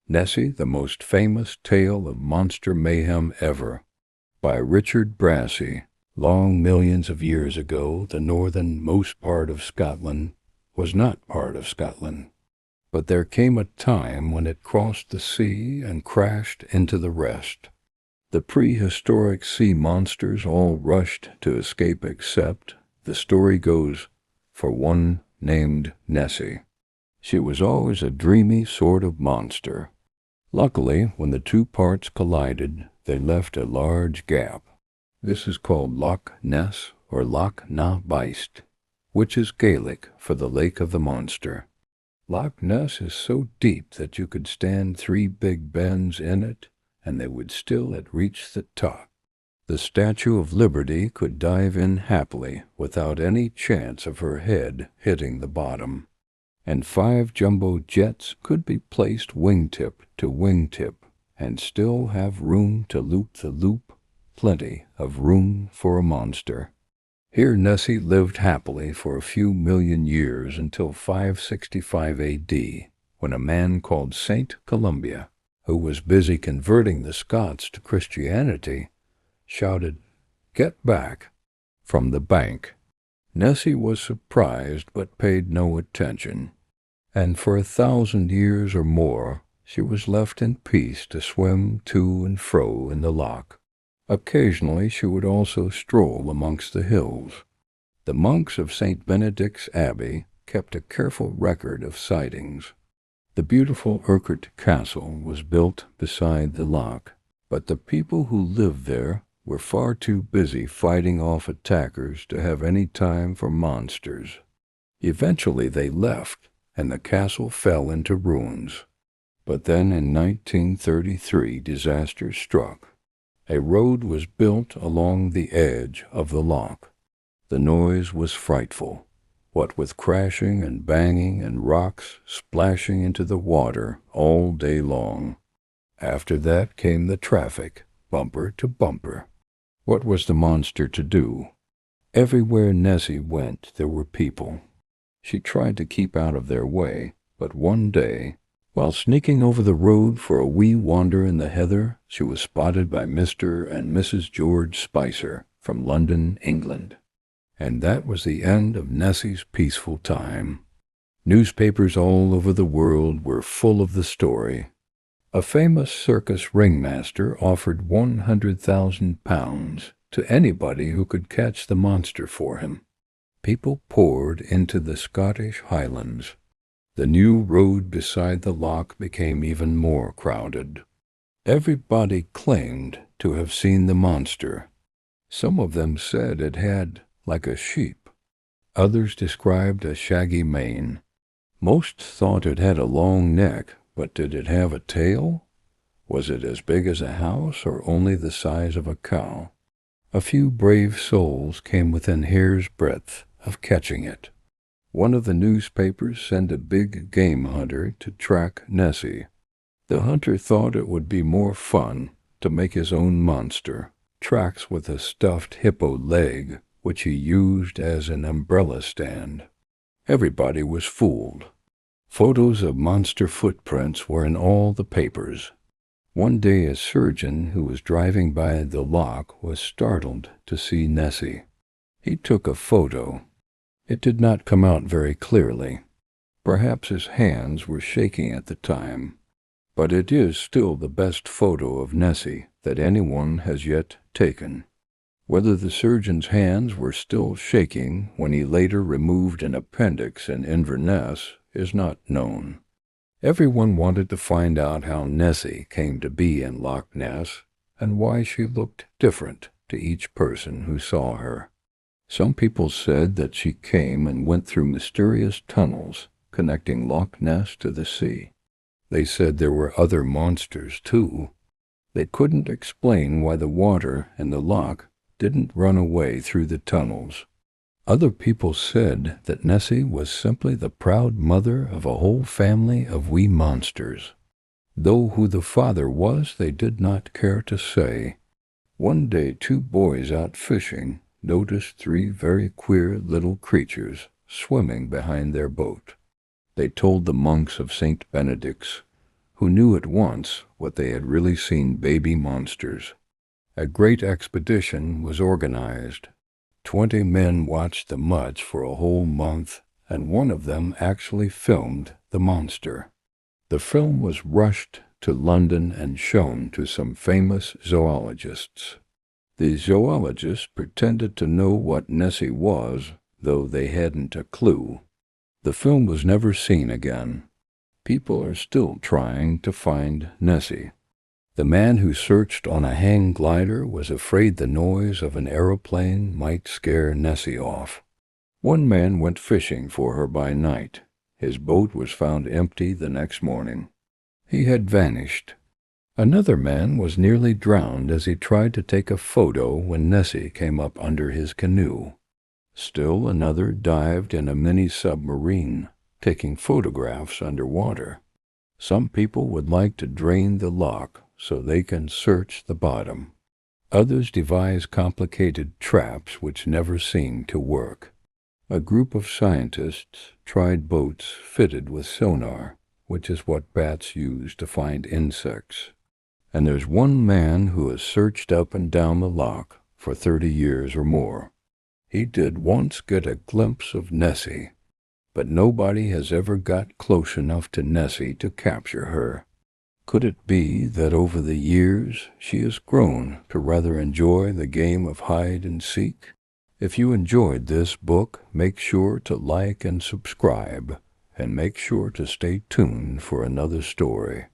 Nessie, the most famous tale of monster mayhem ever, by Richard Brassey. Long millions of years ago, the northernmost part of Scotland was not part of Scotland, but there came a time when it crossed the sea and crashed into the rest. The prehistoric sea monsters all rushed to escape except, the story goes, for one named Nessie. She was always a dreamy sort of monster. Luckily, when the two parts collided, they left a large gap. This is called Loch Ness or Loch na Beist, which is Gaelic for the lake of the monster. Loch Ness is so deep that you could stand 3 big bends in it, and they would still reach the top. The Statue of Liberty could dive in happily without any chance of her head hitting the bottom. And 5 jumbo jets could be placed wingtip to wingtip and still have room to loop the loop, plenty of room for a monster. Here Nessie lived happily for a few million years until 565 A.D., when a man called Saint Columba, who was busy converting the Scots to Christianity, shouted, "Get back!" from the bank. Nessie was surprised but paid no attention, and for 1,000 years or more she was left in peace to swim to and fro in the loch. Occasionally she would also stroll amongst the hills. The monks of St. Benedict's Abbey kept a careful record of sightings. The beautiful Urquhart Castle was built beside the loch, but the people who lived there were far too busy fighting off attackers to have any time for monsters. Eventually they left, and the castle fell into ruins. But then in 1933 disaster struck. A road was built along the edge of the loch. The noise was frightful, what with crashing and banging and rocks splashing into the water all day long. After that came the traffic, bumper to bumper. What was the monster to do? Everywhere Nessie went there were people. She tried to keep out of their way, but one day, while sneaking over the road for a wee wander in the heather, she was spotted by Mr. and Mrs. George Spicer from London, England. And that was the end of Nessie's peaceful time. Newspapers all over the world were full of the story. A famous circus ringmaster offered £100,000 to anybody who could catch the monster for him. People poured into the Scottish Highlands. The new road beside the loch became even more crowded. Everybody claimed to have seen the monster. Some of them said it had like a sheep. Others described a shaggy mane. Most thought it had a long neck, but did it have a tail? Was it as big as a house or only the size of a cow? A few brave souls came within hair's breadth of catching it. One of the newspapers sent a big game hunter to track Nessie. The hunter thought it would be more fun to make his own monster, tracks with a stuffed hippo leg, which he used as an umbrella stand. Everybody was fooled. Photos of monster footprints were in all the papers. One day a surgeon who was driving by the loch was startled to see Nessie. He took a photo. It did not come out very clearly. Perhaps his hands were shaking at the time, but it is still the best photo of Nessie that anyone has yet taken. Whether the surgeon's hands were still shaking when he later removed an appendix in Inverness is not known. Everyone wanted to find out how Nessie came to be in Loch Ness and why she looked different to each person who saw her. Some people said that she came and went through mysterious tunnels connecting Loch Ness to the sea. They said there were other monsters, too. They couldn't explain why the water in the loch didn't run away through the tunnels. Other people said that Nessie was simply the proud mother of a whole family of wee monsters. Though who the father was they did not care to say. One day 2 boys out fishing noticed 3 very queer little creatures swimming behind their boat. They told the monks of St. Benedict's, who knew at once what they had really seen: baby monsters. A great expedition was organized. 20 men watched the mutts for a whole month, and one of them actually filmed the monster. The film was rushed to London and shown to some famous zoologists. The zoologists pretended to know what Nessie was, though they hadn't a clue. The film was never seen again. People are still trying to find Nessie. The man who searched on a hang glider was afraid the noise of an aeroplane might scare Nessie off. One man went fishing for her by night. His boat was found empty the next morning. He had vanished. Another man was nearly drowned as he tried to take a photo when Nessie came up under his canoe. Still another dived in a mini-submarine, taking photographs underwater. Some people would like to drain the lock so they can search the bottom. Others devise complicated traps which never seem to work. A group of scientists tried boats fitted with sonar, which is what bats use to find insects. And there's one man who has searched up and down the loch for 30 years or more. He did once get a glimpse of Nessie, but nobody has ever got close enough to Nessie to capture her. Could it be that over the years she has grown to rather enjoy the game of hide and seek? If you enjoyed this book, make sure to like and subscribe, and make sure to stay tuned for another story.